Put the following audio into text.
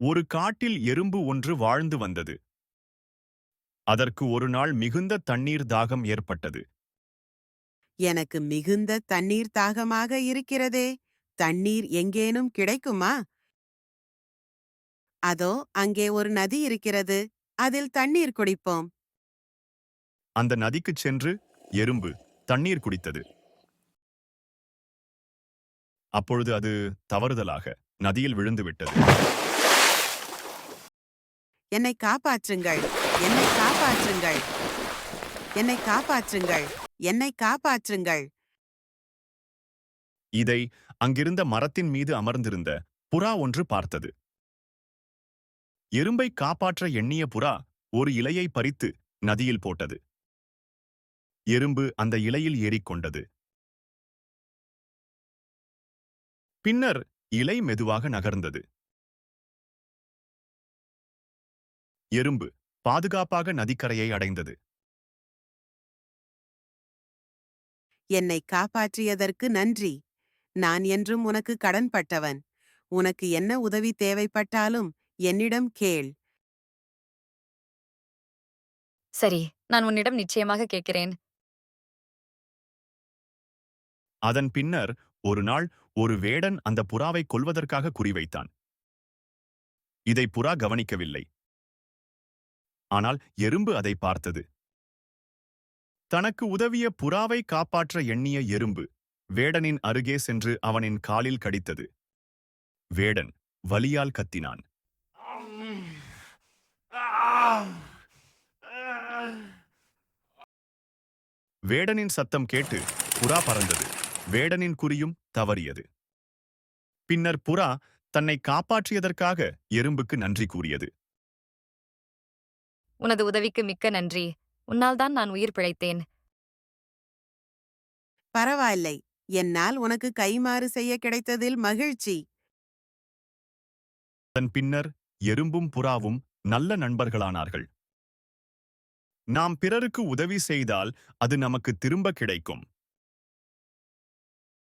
ஒரு காட்டில் எறும்பு ஒன்று வாழ்ந்து வந்தது. அதற்கு ஒரு நாள் மிகுந்த தண்ணீர் தாகம் ஏற்பட்டது. எனக்கு மிகுந்த தண்ணீர் தாகமாக இருக்கிறதே. தண்ணீர் எங்கேனும் கிடைக்குமா? அதோ அங்கே ஒரு நதி இருக்கிறது. அதில் தண்ணீர் குடிப்போம். அந்த நதிக்குச் சென்று எறும்பு தண்ணீர் குடித்தது. அப்பொழுது அது தவறுதலாக நதியில் விழுந்துவிட்டது. என்னை காப்பாற்றுங்கள்! என்னை காப்பாற்றுங்கள்! என்னை காப்பாற்றுங்கள்! என்னை காப்பாற்றுங்கள்! இதை அங்கிருந்த மரத்தின் மீது அமர்ந்திருந்த புறா ஒன்று பார்த்தது. எறும்பை காப்பாற்ற எண்ணிய புறா ஒரு இலையை பறித்து நதியில் போட்டது. எறும்பு அந்த இலையில் ஏறிக்கொண்டது. பின்னர் இலை மெதுவாக நகர்ந்தது. எறும்பு பாதுகாப்பாக நதிக்கரையை அடைந்தது. என்னை காப்பாற்றியதற்கு நன்றி. நான் என்றும் உனக்கு கடன்பட்டவன். உனக்கு என்ன உதவி தேவைப்பட்டாலும் என்னிடம் கேள். சரி, நான் உன்னிடம் நிச்சயமாக கேட்கிறேன். அதன் பின்னர் ஒரு நாள் ஒரு வேடன் அந்த புறாவை கொல்வதற்காக குறிவைத்தான். இதை புறா கவனிக்கவில்லை. ஆனால் எறும்பு அதை பார்த்தது. தனக்கு உதவிய புறாவை காப்பாற்ற எண்ணிய எறும்பு வேடனின் அருகே சென்று அவனின் காலில் கடித்தது. வேடன் வலியால் கத்தினான். வேடனின் சத்தம் கேட்டு புறா பறந்தது. வேடனின் குறியும் தவறியது. பின்னர் புறா தன்னை காப்பாற்றியதற்காக எறும்புக்கு நன்றி கூறியது. உனது உதவிக்கு மிக்க நன்றி. உன்னால்தான் நான் உயிர் பிழைத்தேன். பரவாயில்லை. என்னால் உனக்கு கைமாறு செய்ய கிடைத்ததில் மகிழ்ச்சி. அதன் பின்னர் எறும்பும் புறாவும் நல்ல நண்பர்களானார்கள். நாம் பிறருக்கு உதவி செய்தால் அது நமக்கு திரும்ப கிடைக்கும்.